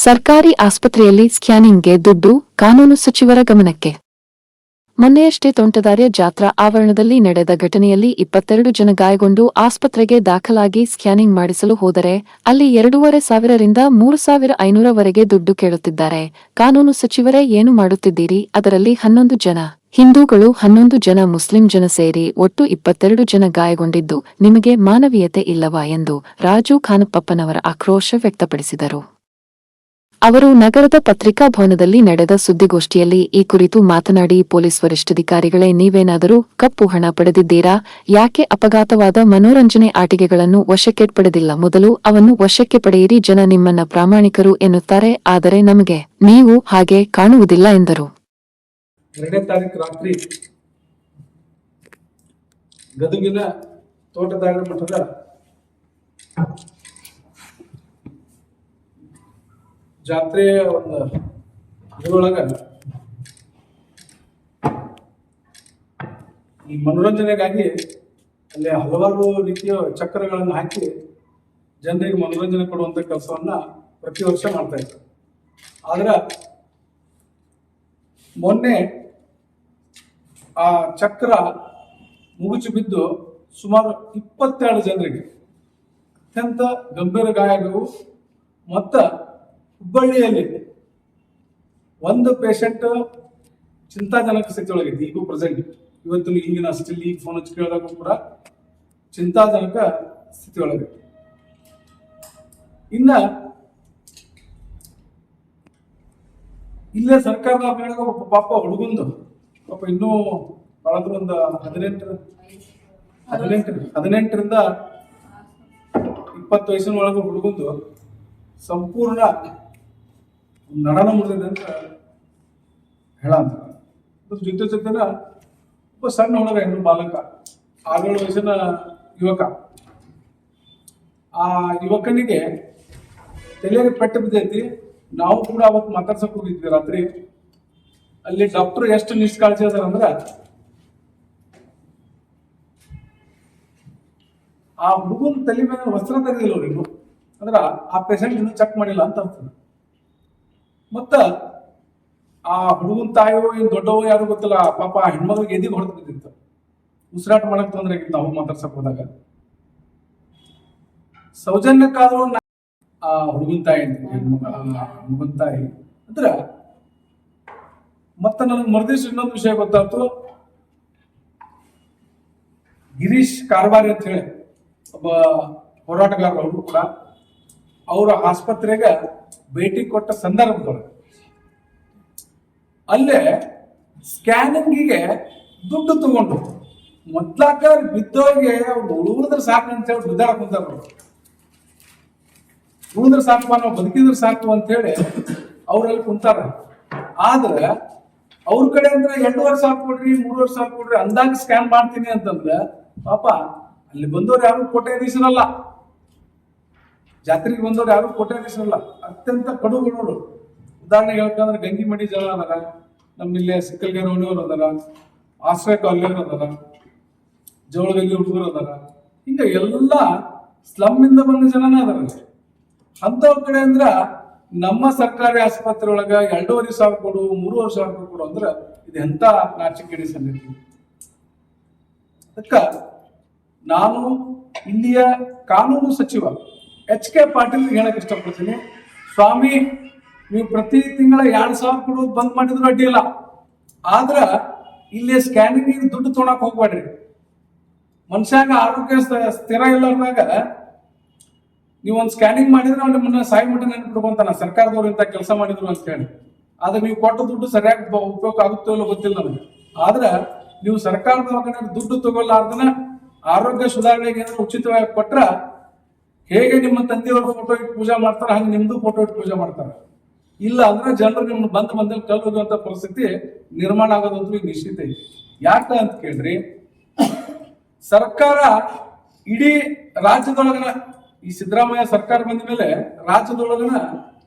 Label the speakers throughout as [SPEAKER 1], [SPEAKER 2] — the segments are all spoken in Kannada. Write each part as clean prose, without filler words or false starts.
[SPEAKER 1] ಸರ್ಕಾರಿ ಆಸ್ಪತ್ರೆಯಲ್ಲಿ ಸ್ಕ್ಯಾನಿಂಗ್ಗೆ ದುಡ್ಡು, ಕಾನೂನು ಸಚಿವರ ಗಮನಕ್ಕೆ. ಮೊನ್ನೆಯಷ್ಟೇ ತೋಂಟದಾರ್ಯ ಜಾತ್ರಾ ಆವರಣದಲ್ಲಿ ನಡೆದ ಘಟನೆಯಲ್ಲಿ 22 ಜನ ಗಾಯಗೊಂಡು ಆಸ್ಪತ್ರೆಗೆ ದಾಖಲಾಗಿ ಸ್ಕ್ಯಾನಿಂಗ್ ಮಾಡಿಸಲು ಹೋದರೆ ಅಲ್ಲಿ 2,500 ರಿಂದ 3,500 ವರೆಗೆ ದುಡ್ಡು ಕೇಳುತ್ತಿದ್ದಾರೆ. ಕಾನೂನು ಸಚಿವರೇ ಏನು ಮಾಡುತ್ತಿದ್ದೀರಿ? ಅದರಲ್ಲಿ 11 ಜನ ಹಿಂದೂಗಳು, 11 ಜನ ಮುಸ್ಲಿಂ ಜನ ಸೇರಿ ಒಟ್ಟು 22 ಜನ ಗಾಯಗೊಂಡಿದ್ದು ನಿಮಗೆ ಮಾನವೀಯತೆ ಇಲ್ಲವಾ ಎಂದು ರಾಜು ಖಾನಪ್ಪನವರ ಆಕ್ರೋಶ ವ್ಯಕ್ತಪಡಿಸಿದರು. ಅವರು ನಗರದ ಪತ್ರಿಕಾ ಭವನದಲ್ಲಿ ನಡೆದ ಸುದ್ದಿಗೋಷ್ಠಿಯಲ್ಲಿ ಈ ಕುರಿತು ಮಾತನಾಡಿ, ಪೊಲೀಸ್ ವರಿಷ್ಠಾಧಿಕಾರಿಗಳೇ, ನೀವೇನಾದರೂ ಕಪ್ಪು ಹಣ ಪಡೆದಿದ್ದೀರಾ? ಯಾಕೆ ಅಪಘಾತವಾದ ಮನೋರಂಜನೆ ಆಟಿಕೆಗಳನ್ನು ವಶಕ್ಕೆ ಪಡೆದಿಲ್ಲ? ಮೊದಲು ಅವನ್ನು ವಶಕ್ಕೆ ಪಡೆಯಿರಿ. ಜನ ನಿಮ್ಮನ್ನ ಪ್ರಾಮಾಣಿಕರು ಎನ್ನುತ್ತಾರೆ, ಆದರೆ ನಮಗೆ ನೀವು ಹಾಗೆ ಕಾಣುವುದಿಲ್ಲ ಎಂದರು.
[SPEAKER 2] 2ನೇ ತಾರೀಕು ರಾತ್ರಿ ಗದಗಿನ ತೋಟದಾರ್ಯ ಮಠದ ಜಾತ್ರೆಯ ಒಂದು ಇದರೊಳಗ ಈ ಮನೋರಂಜನೆಗಾಗಿ ಅಲ್ಲಿ ಹಲವಾರು ರೀತಿಯ ಚಕ್ರಗಳನ್ನು ಹಾಕಿ ಜನರಿಗೆ ಮನೋರಂಜನೆ ಕೊಡುವಂತ ಕೆಲಸವನ್ನ ಪ್ರತಿ ವರ್ಷ ಮಾಡ್ತಾ ಇದ್ರು. ಆದ್ರೆ ಮೊನ್ನೆ ಆ ಚಕ್ರ ಮುಗುಚಿ ಬಿದ್ದು ಸುಮಾರು 22 ಜನರಿಗೆ ಅತ್ಯಂತ ಗಂಭೀರ ಗಾಯಗಳು ಮತ್ತು ಹುಬ್ಬಳ್ಳಿಯಲ್ಲಿ ಒಂದು ಪೇಷಂಟ್ ಚಿಂತಾಜನಕ ಸ್ಥಿತಿಯೊಳಗಿದೆ. ಈಗೂ ಪ್ರೆಸೆಂಟ್ ಇವತ್ತು ಈಗಿನ ಸ್ಟಿಲ್ ಈಗ ಫೋನ್ ಹಚ್ಚಿ ಕೇಳಿದಾಗೂ ಕೂಡ ಚಿಂತಾಜನಕ ಸ್ಥಿತಿಯೊಳಗೆ. ಇನ್ನ ಇಲ್ಲೇ ಸರ್ಕಾರದ ಒಬ್ಬ ಪಾಪ ಹುಡುಗಂದು ಪಾಪ ಇನ್ನೂ ಕಳೆದ್ರು ಒಂದು 18ರಿಂದ 20 ವಯಸ್ಸಿನ ಒಳಗೆ ಹುಡುಗಂದು ಸಂಪೂರ್ಣ ನಡನ ಮುರಿದಿದೆ ಅಂತ ಹೇಳಂತ. ಜೊತೆನ ಒಬ್ಬ ಸಣ್ಣ ಹುಡುಗ, ಹೆಣ್ಣು ಬಾಲಕ, 6-7 ವಯಸ್ಸಿನ ಯುವಕ. ಆ ಯುವಕನಿಗೆ ತಲೆಗೆ ಪೆಟ್ಟು ಬಿದ್ದೈತಿ. ನಾವು ಕೂಡ ಅವತ್ತು ಮಾತಾಡ್ಸಕ್ ಹೋಗಿದ್ವಿ ರಾತ್ರಿ. ಅಲ್ಲಿ ಡಾಕ್ಟರ್ ಎಷ್ಟು ನಿಷ್ಕಾಳಜಿ ಅದಾರ ಅಂದ್ರ, ಆ ಹುಡುಗನ ತಲೆ ಮೇಲೆ ವಸ್ತ್ರ ತೆಗೆದಿಲ್ಲ ಅವ್ರಿಗೂ. ಅಂದ್ರ ಆ ಪೇಷಂಟ್ ಇನ್ನೂ ಚೆಕ್ ಮಾಡಿಲ್ಲ ಅಂತ ಅರ್ಥದ. ಮತ್ತ ಆ ಹುಡುಗನ ತಾಯಿಯೋ ಏನ್ ದೊಡ್ಡವೋ ಯಾರು ಗೊತ್ತಿಲ್ಲ, ಪಾಪ ಹೆಣ್ಮಗಳಿಗೆ ಎದಿಗೆ ಹೊಡೆದು ಬಿದ್ದಿತ್ತು. ಉಸಿರಾಟ ಮಾಡಕ್ ತೊಂದ್ರೆ ಆಗಿತ್ತು ನಾವು ಮಾತಾಡ್ಸಕ್ ಹೋದಾಗ. ಸೌಜನ್ಯಕ್ಕಾದ್ರೂ ಆ ಹುಡುಗನ ತಾಯಿ ಹುಡುಗನ ತಾಯಿ ಅಂದ್ರ. ಮತ್ತ ನನಗೆ ಮರುದಿವ್ಸ ಇನ್ನೊಂದು ವಿಷಯ ಗೊತ್ತಾಯ್ತು. ಗಿರೀಶ್ ಕಾರ್ಬಾರಿ ಅಂತ ಹೇಳಿ ಒಬ್ಬ ಹೋರಾಟಗಾರರು, ಅವರು ಕೂಡ ಅವರ ಆಸ್ಪತ್ರೆಗೆ ಭೇಟಿ ಕೊಟ್ಟ ಸಂದರ್ಭದೊಳಗೆ ಅಲ್ಲೇ ಸ್ಕ್ಯಾನಿಂಗಿಗೆ ದುಡ್ಡು ತಗೊಂಡು ಮೊದ್ಲಾಕ ಬಿದ್ದೋರಿಗೆ ಅವ್ರು ಉಳಿದ್ರೆ ಸಾಕು ಅಂತ ಹೇಳಿ ಬಿದ್ದಾಡಕ್ ಕುಂತಾರ. ಉಳಿದ್ರೆ ಸಾಕು, ನಾವು ಬದುಕಿದ್ರೆ ಸಾಕು ಅಂತ ಹೇಳಿ ಅವ್ರಲ್ಲಿ ಕುಂತಾರ. ಆದ್ರೆ ಅವ್ರ ಕಡೆ ಅಂದ್ರೆ 2,500 ಕೊಡ್ರಿ, 3,500 ಕೊಡ್ರಿ ಅಂದಾಗ ಸ್ಕ್ಯಾನ್ ಮಾಡ್ತೀನಿ ಅಂತಂದ್ರೆ ಪಾಪ ಅಲ್ಲಿ ಬಂದವ್ರು ಯಾರು ಕೋಟ್ಯಾಧೀಶರಲ್ಲ, ಜಾತ್ರೆಗೆ ಬಂದವ್ರು ಯಾರು ಕೋಟ್ಯಾಧೀಶರಲ್ಲ, ಅತ್ಯಂತ ಕಡುಬಡವರು. ಉದಾಹರಣೆಗೆ ಹೇಳ್ಬೇಕಂದ್ರೆ ಗಂಗಿಮಡಿ ಜನ ಅದಾರ, ನಮ್ಮಿಲ್ಲಿ ಸಿಕ್ಕಲ್ಗೆರೆ ಹೊಣಿಯವರು ಅದಾರ, ಆಶ್ರಯ ಕಾಲೋನಿಯವರು ಅದಾರ, ಜವಳಗಲ್ಲಿ ಹುಡುಗರು ಅದಾರ. ಹಿಂಗ ಎಲ್ಲ ಸ್ಲಮ್ ಇಂದ ಬಂದ ಜನನೇ ಅದಾರ. ಅಂತವ್ರ ಕಡೆ ಅಂದ್ರ ನಮ್ಮ ಸರ್ಕಾರಿ ಆಸ್ಪತ್ರೆ ಒಳಗ 2,500 ಕೊಡು, 3,500 ಕೊಡು ಅಂದ್ರ ಇದು ಎಂತ ನಾಚಿಕೆಡಿ ಸಂಗತಿ. ಅದಕ್ಕ ನಾನು ಇಲ್ಲಿಯ ಕಾನೂನು ಸಚಿವ HK ಪಾಟೀಲ್ ಹೇಳಕ್ ಇಷ್ಟಪಡ್ತೀನಿ. ಸ್ವಾಮಿ, ನೀವು ಪ್ರತಿ ತಿಂಗಳ 2,000 ಕೊಡೋದು ಬಂದ್ ಮಾಡಿದ್ರು ಅಡ್ಡಿ ಇಲ್ಲ, ಆದ್ರ ಇಲ್ಲಿ ಸ್ಕ್ಯಾನಿಂಗ್ ದುಡ್ಡು ತೊಗೊಳಕ್ ಹೋಗ್ಬೇಡ್ರಿ. ಮನುಷ್ಯಾಗ ಆರೋಗ್ಯ ಸ್ಥಿರ ಇಲ್ಲಾರ್ದಾಗ ನೀವು ಸ್ಕ್ಯಾನಿಂಗ್ ಮಾಡಿದ್ರೆ ಅವ್ನು ನಿಮ್ಮನ್ನ ಸಾಯಿ ಮಟ್ಟ ನೆನ್ಪಿಟ್ಕೊಂತಾನ, ಸರ್ಕಾರದವ್ರು ಇಂತ ಕೆಲಸ ಮಾಡಿದ್ರು ಅಂತ ಹೇಳಿ. ಆದ್ರೆ ನೀವು ಕೊಟ್ಟ ದುಡ್ಡು ಸರಿಯಾಗಿ ಉಪಯೋಗ ಆಗುತ್ತೋ ಇಲ್ಲ ಗೊತ್ತಿಲ್ಲ ನನಗೆ. ಆದ್ರೆ ನೀವು ಸರ್ಕಾರದವ್ರ ದುಡ್ಡು ತಗೊಳ್ಳಾರ್ದನ ಆರೋಗ್ಯ ಸುಧಾರಣೆಗೆ ಏನಾದ್ರು ಉಚಿತವಾಗಿ ಕೊಟ್ರ, ಹೇಗೆ ನಿಮ್ಮ ತಂದೆಯವ್ರ ಫೋಟೋ ಇಟ್ಟು ಪೂಜಾ ಮಾಡ್ತಾರ ಹಂಗೆ ನಿಮ್ದು ಫೋಟೋ ಇಟ್ಟು ಪೂಜಾ ಮಾಡ್ತಾರ. ಇಲ್ಲ ಅಂದ್ರೆ ಜನರು ನಿಮ್ಮನ್ನ ಬಂದಲ್ಲಿ ಕಲ್ ಹೋಗುವಂತ ಪರಿಸ್ಥಿತಿ ನಿರ್ಮಾಣ ಆಗೋದಂತೂ ಈಗ ನಿಶ್ಚಿತ ಐತಿ. ಯಾಕ ಅಂತ ಕೇಳ್ರಿ, ಸರ್ಕಾರ ಇಡೀ ರಾಜ್ಯದೊಳಗನ ಈ ಸಿದ್ದರಾಮಯ್ಯ ಸರ್ಕಾರ ಬಂದ ಮೇಲೆ ರಾಜ್ಯದೊಳಗನ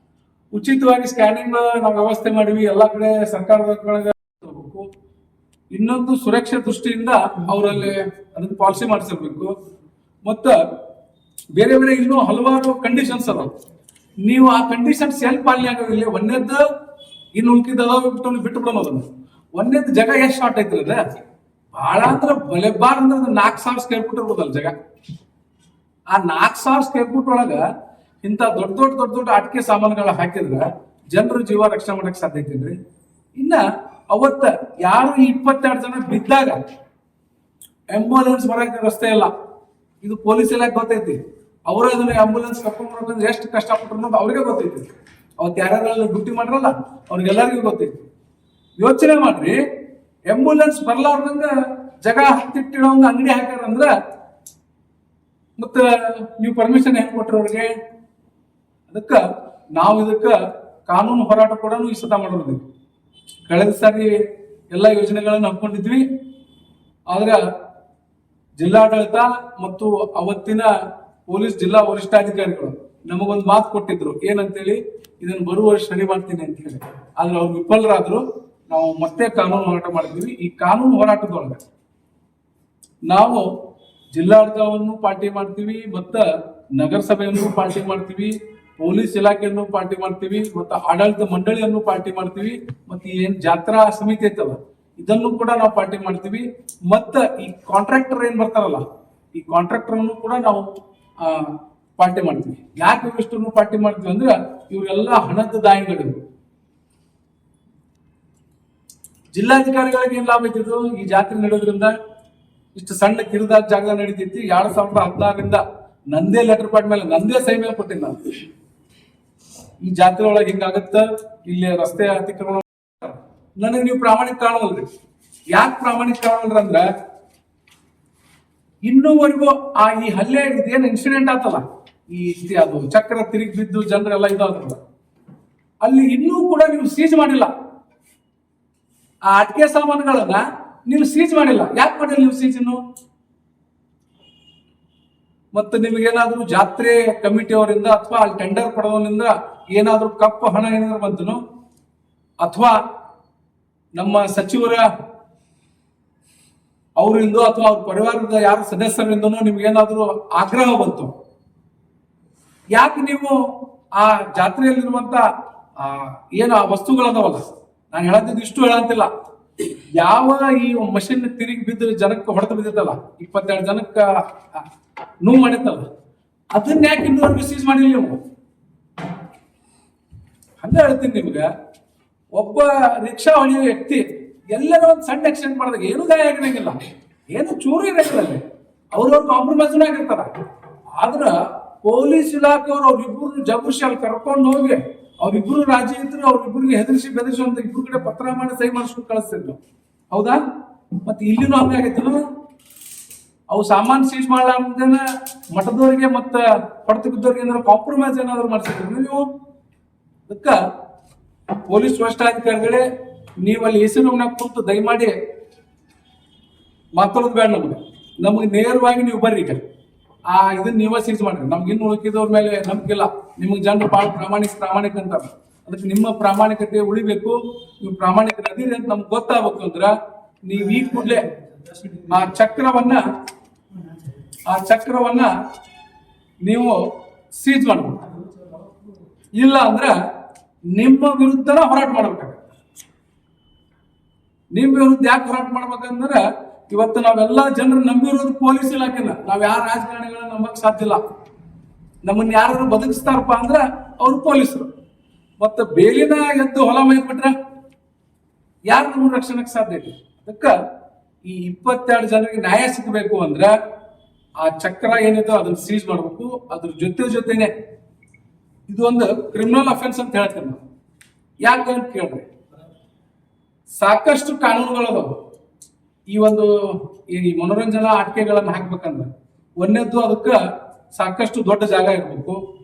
[SPEAKER 2] ಉಚಿತವಾಗಿ ಸ್ಕ್ಯಾನಿಂಗ್ ನಾವು ವ್ಯವಸ್ಥೆ ಮಾಡಿವಿ. ಎಲ್ಲಾ ಕಡೆ ಸರ್ಕಾರದ ಇನ್ನೊಂದು ಸುರಕ್ಷೆ ದೃಷ್ಟಿಯಿಂದ ಅವರಲ್ಲಿ ಅದನ್ನ ಪಾಲಿಸಿ ಮಾಡಿಸಿರ್ಬೇಕು. ಮತ್ತ ಬೇರೆ ಬೇರೆ ಇನ್ನೂ ಹಲವಾರು ಕಂಡೀಷನ್ಸ್ ಅದಾವ. ನೀವು ಆ ಕಂಡೀಷನ್ ಸೆಲ್ಫ್ ಪಾಲನೆ ಆಗೋದಿಲ್ಲ. ಒಂದೇದ್ದು ಇನ್ನು ಉಳ್ಕಿದ್ದವ ಬಿಟ್ಟು ಬಿಡೋದು ಅದನ್ನು. ಒಂದೇದ್ದು ಜಾಗ ಎಷ್ಟು ಶಾರ್ಟ್ ಐತ್ರಿ ಅದ, ಬಹಳ ಅಂದ್ರೆ ಬಲೆಬಾರ್ ಅಂದ್ರೆ 4,000 ಸ್ಕ್ವೇರ್ ಫೀಟ್ ಇರ್ಬೋದಲ್ಲ ಜಾಗ. ಆ 4,000 ಸ್ಕ್ವೇರ್ ಫೀಟ್ ಒಳಗ ಇಂಥ ದೊಡ್ಡ ಆಟಿಕೆ ಸಾಮಾನುಗಳ ಹಾಕಿದ್ರ ಜನರ ಜೀವ ರಕ್ಷಣೆ ಮಾಡಕ್ ಸಾಧ್ಯ ಐತೇನ್ರಿ? ಇನ್ನ ಅವತ್ತ ಯಾರು 22 ಜನ ಬಿದ್ದಾಗ ಆಂಬ್ಯುಲೆನ್ಸ್ ಬರಕ್ ರಸ್ತೆ ಇಲ್ಲ, ಇದು ಪೊಲೀಸ್ ಇಲಾಖೆ ಗೊತ್ತೈತಿ. ಅವರ ಅದನ್ನ ಆಂಬ್ಯುಲೆನ್ಸ್ ಕರ್ಕೊಂಡ್ ಬರ್ಬೇಕಂದ್ರೆ ಎಷ್ಟು ಕಷ್ಟಪಟ್ಟರು ಅನ್ನೋದು ಅವ್ರಿಗೆ ಗೊತ್ತೈತಿ. ಅವತ್ತು ಯಾರ್ಯಾರೆಲ್ಲ ಡ್ಯೂಟಿ ಮಾಡ್ರಲ್ಲ ಅವ್ರಿಗೆಲ್ಲರಿಗೂ ಗೊತ್ತೈತಿ. ಯೋಚನೆ ಮಾಡ್ರಿ, ಆಂಬ್ಯುಲೆನ್ಸ್ ಬರ್ಲಾರ್ದಂಗ ಜಾಗ ಹತ್ತಿಟ್ಟಿಡೋಂಗ ಅಂಗಡಿ ಹಾಕ್ಯಾರಂದ್ರ ಮತ್ತ ನೀವು ಪರ್ಮಿಷನ್ ಹೆಂಗ್ ಕೊಟ್ರಿ ಅವ್ರಿಗೆ? ಅದಕ್ಕ ನಾವು ಇದಕ್ಕ ಕಾನೂನು ಹೋರಾಟ ಕೂಡ ಈ ಸತ ಮಾಡೋದು. ಕಳೆದ ಸಾರಿ ಎಲ್ಲ ಯೋಜನೆಗಳನ್ನ ಹಾಕೊಂಡಿದ್ವಿ. ಆದ್ರ ಜಿಲ್ಲಾಡಳಿತ ಮತ್ತು ಅವತ್ತಿನ ಪೊಲೀಸ್ ಜಿಲ್ಲಾ ವರಿಷ್ಠಾಧಿಕಾರಿಗಳು ನಮಗೊಂದು ಮಾತು ಕೊಟ್ಟಿದ್ರು, ಏನಂತೇಳಿ, ಇದನ್ನ ಬರುವ ವರ್ಷ ಸರಿ ಮಾಡ್ತೀನಿ ಅಂತ ಹೇಳಿ. ಆದ್ರೆ ಅವ್ರು ವಿಫಲರಾದ್ರು. ನಾವು ಮತ್ತೆ ಕಾನೂನು ಹೋರಾಟ ಮಾಡಿದ್ವಿ. ಈ ಕಾನೂನು ಹೋರಾಟದೊಳಗೆ ನಾವು ಜಿಲ್ಲಾಡಳಿತವನ್ನು ಪಾರ್ಟಿ ಮಾಡ್ತೀವಿ, ಮತ್ತ ನಗರಸಭೆಯನ್ನು ಪಾರ್ಟಿ ಮಾಡ್ತೀವಿ, ಪೊಲೀಸ್ ಇಲಾಖೆಯನ್ನು ಪಾರ್ಟಿ ಮಾಡ್ತೀವಿ, ಮತ್ತು ಆಡಳಿತ ಮಂಡಳಿಯನ್ನು ಪಾರ್ಟಿ ಮಾಡ್ತೀವಿ, ಮತ್ತೆ ಏನ್ ಜಾತ್ರಾ ಸಮಿತಿ ಐತಲ್ಲ ಇದನ್ನು ಕೂಡ ನಾವು ಪಾರ್ಟಿ ಮಾಡ್ತೀವಿ. ಮತ್ತ ಈ ಕಾಂಟ್ರಾಕ್ಟರ್ ಏನ್ ಬರ್ತಾರಲ್ಲ ಈ ಕಾಂಟ್ರಾಕ್ಟರ್ ಅನ್ನು ಕೂಡ ನಾವು ಪಾರ್ಟಿ ಮಾಡ್ತೀವಿ. ಯಾಕೆ ಇಷ್ಟನ್ನು ಪಾರ್ಟಿ ಮಾಡ್ತೀವಿ ಅಂದ್ರೆ ಇವರೆಲ್ಲ ಹಣದ ದಾಯಿಗಳು. ಜಿಲ್ಲಾಧಿಕಾರಿಗಳಿಗೆ ಏನ್ ಲಾಭ ಐತಿದ್ರು? ಈ ಜಾತ್ರೆ ನಡೆಯೋದ್ರಿಂದ ಇಷ್ಟು ಸಣ್ಣ ಕಿರಿದಾದ ಜಾಗ ನಡೀತೈತಿ. 2016ರಿಂದ ನಂದೇ ಲೆಟರ್ ಪ್ಯಾಡ್ ಮೇಲೆ ನಂದೇ ಸೈ ಮೇಲೆ ಕೊಟ್ಟಿನಿ ನಾನು. ಈ ಜಾತ್ರೆ ಒಳಗೆ ಹಿಂಗಾಗತ್ತ, ಇಲ್ಲಿ ರಸ್ತೆ ಅತಿಕ್ರಮಣ. ನನಗೆ ನೀವು ಪ್ರಾಮಾಣಿಕ ಕಾಣವಲ್ರಿ. ಯಾಕೆ ಪ್ರಾಮಾಣಿಕ ಕಾಣವಲ್ರಿ ಅಂದ್ರ ಇನ್ನೂವರೆಗೂ ಈ ಹಲ್ಲೆ ಇದೇನು ಇನ್ಸಿಡೆಂಟ್ ಆತಲ್ಲ, ಅದು ಚಕ್ರ ತಿರುಗಿ ಬಿದ್ದು ಜನರೆಲ್ಲ ಇದಾದ್ರಲ್ಲ, ಅಲ್ಲಿ ಇನ್ನೂ ಕೂಡ ನೀವು ಸೀಜ್ ಮಾಡಿಲ್ಲ. ಆ ಅಟಿಕೆ ಸಾಮಾನುಗಳನ್ನ ನೀವು ಸೀಜ್ ಮಾಡಿಲ್ಲ. ಯಾಕೆ ಮಾಡಿಲ್ಲ ನೀವು ಸೀಜ್? ಮತ್ತು ನಿಮಗೇನಾದ್ರೂ ಜಾತ್ರೆ ಕಮಿಟಿ ಅವರಿಂದ ಅಥವಾ ಅಲ್ಲಿ ಟೆಂಡರ್ ಪಡೆದವನಿಂದ ಏನಾದ್ರೂ ಕಪ್ಪು ಹಣ ಏನಾದ್ರು ಬಂತನು, ಅಥವಾ ನಮ್ಮ ಸಚಿವರ ಅವರಿಂದ ಅಥವಾ ಅವ್ರ ಪರಿವಾರದ ಯಾರ ಸದಸ್ಯರಿಂದನೂ ನಿಮ್ಗೇನಾದ್ರೂ ಆಗ್ರಹ ಬಂತು, ಯಾಕೆ ನೀವು ಆ ಜಾತ್ರೆಯಲ್ಲಿರುವಂತ ಏನು ಆ ವಸ್ತುಗಳದಾವಲ್ಲ, ನಾನು ಹೇಳತ್ತಿದ್ದು ಇಷ್ಟು ಹೇಳಂತಿಲ್ಲ, ಯಾವ ಈ ಮಷಿನ್ ತಿರುಗಿ ಬಿದ್ದು ಜನಕ್ಕೆ ಹೊಡೆದು ಬಿದ್ದಿತ್ತಲ್ಲ, 22 ಜನಕ್ಕ ನೋವು ಮಾಡಿತ್ತಲ್ಲ, ಅದನ್ನ ಯಾಕೆ ಇನ್ನೂವರೆಗೂ ಸೀಸ್ ಮಾಡಿಲ್ಲ ನೀವು? ಹಂಗ ಹೇಳ್ತೀನಿ ನಿಮ್ಗೆ. ಒಬ್ಬ ರಿಕ್ಷಾ ಹೊಡೆಯುವ ವ್ಯಕ್ತಿ ಎಲ್ಲರೂ ಒಂದು ಸಣ್ಣ ಆಕ್ಸಿಡೆಂಟ್ ಮಾಡಿದಾಗ ಏನು ಗಾಯ ಆಗಿರಂಗಿಲ್ಲ, ಏನು ಚೂರು ಇರಂಗಿಲ್ಲ, ಅವ್ರವ್ರ ಕಾಂಪ್ರಮೈಸ್ನ ಆಗಿರ್ತಾರ. ಆದ್ರ ಪೊಲೀಸ್ ಇಲಾಖೆಯವರು ಅವ್ರಿಬ್ರು ಜಬರ್ಸಿ ಅಲ್ಲಿ ಕರ್ಕೊಂಡು ಹೋಗಿ ಅವ್ರಿಬ್ರು ರಾಜಿ ಇದ್ರು ಅವ್ರಿಬ್ರಿಗೆ ಹೆದರ್ಸಿ ಬೆದರ್ಸಿ ಅಂತ ಇಬ್ರು ಕಡೆ ಪತ್ರ ಮಾಡಿ ಸಹಿ ಮಾಡಿಸ್ಕೊಂಡು ಕಳಿಸ್ತಿದ್ರು. ಹೌದಾ? ಮತ್ತೆ ಇಲ್ಲಿನೂ ಹಂಗಾಗೈತಿಲ್ಲ. ಅವು ಸಾಮಾನು ಸೀಜ್ ಮಾಡಲಾರ್ದೇನ ಮಠದವರಿಗೆ ಮತ್ತ ಹೊಡೆತ ಬಿದ್ದವ್ರಿಗೆ ಏನಾದ್ರು ಕಾಂಪ್ರಮೈಸ್ ಏನಾದ್ರು ಮಾಡಿಸಿದ್ರು ನೀವು? ಅದಕ್ಕ ಪೊಲೀಸ್ ವರಿಷ್ಠಾಧಿಕಾರಿಗಳೇ, ನೀವು ಅಲ್ಲಿ ಎಸಿ ರೂಮ್ನಾಗ ಕೂತು ದಯಮಾಡಿ ಮಾತಾಡೋದು ಬೇಡ. ನಮಗೆ ನೇರವಾಗಿ ನೀವು ಬರ್ರಿ, ಈಗ ಇದನ್ನ ನೀವೇ ಸೀಜ್ ಮಾಡ್ರಿ. ನಮ್ಗೆ ಇನ್ನು ಉಳಿಕಿದವ್ರ ಮೇಲೆ ನಂಬಿಕಿಲ್ಲ. ನಿಮಗೆ ಜನರು ಬಹಳ ಪ್ರಾಮಾಣಿಕ ಅಂತಾರ. ಅದಕ್ಕೆ ನಿಮ್ಮ ಪ್ರಾಮಾಣಿಕತೆ ಉಳಿಬೇಕು. ನೀವು ಪ್ರಾಮಾಣಿಕರದಿರಿ ಅಂತ ನಮ್ಗೆ ಗೊತ್ತಾಗಬೇಕು ಅಂದ್ರ ನೀವು ಈ ಕೂಡಲೇ ಆ ಚಕ್ರವನ್ನ ನೀವು ಸೀಜ್ ಮಾಡ್ಬೇಕು. ಇಲ್ಲ ಅಂದ್ರ ನಿಮ್ಮ ವಿರುದ್ಧನ ಹೋರಾಟ ಮಾಡ್ಬೇಕಾಗ. ನಿಮ್ಮ ವಿರುದ್ಧ ಯಾಕೆ ಹೋರಾಟ ಮಾಡ್ಬೇಕಂದ್ರ ಇವತ್ತು ನಾವೆಲ್ಲ ಜನರು ನಂಬಿರೋದು ಪೊಲೀಸ್ ಇಲಾಖೆನ. ನಾವ್ ಯಾರ ರಾಜಕಾರಣಿಗಳನ್ನ ನಂಬಕ್ ಸಾಧ್ಯ ಇಲ್ಲ. ನಮ್ಮನ್ನ ಯಾರು ಬದುಕಿಸ್ತಾರಪ್ಪ ಅಂದ್ರ ಅವ್ರು ಪೊಲೀಸರು. ಮತ್ತೆ ಬೇಲಿನ ಎದ್ದು ಹೊಲ ಮೇಯ್ಬಿಟ್ರೆ ಯಾರು ನಮ್ಮ ರಕ್ಷಣೆಗೆ ಸಾಧ್ಯ ಐತಿ? ಅದಕ್ಕ ಈ 22 ಜನರಿಗೆ ನ್ಯಾಯ ಸಿಗಬೇಕು ಅಂದ್ರ ಆ ಚಕ್ರ ಏನಿದೆ ಅದನ್ನ ಸೀಜ್ ಮಾಡ್ಬೇಕು. ಅದ್ರ ಜೊತೆನೆ ಇದು ಒಂದು ಕ್ರಿಮಿನಲ್ ಅಫೆನ್ಸ್ ಅಂತ ಹೇಳ್ತೇನೆ ನಾವು. ಯಾಕೆ ಅಂತ ಕೇಳ್ರಿ, ಸಾಕಷ್ಟು ಕಾನೂನುಗಳದಾವ ಈ ಒಂದು ಈ ಮನೋರಂಜನಾ ಆಟಿಕೆಗಳನ್ನ ಹಾಕ್ಬೇಕಂದ್ರೆ. ಒಂದೇದ್ದು ಅದಕ್ಕೆ ಸಾಕಷ್ಟು ದೊಡ್ಡ ಜಾಗ ಇರ್ಬೇಕು.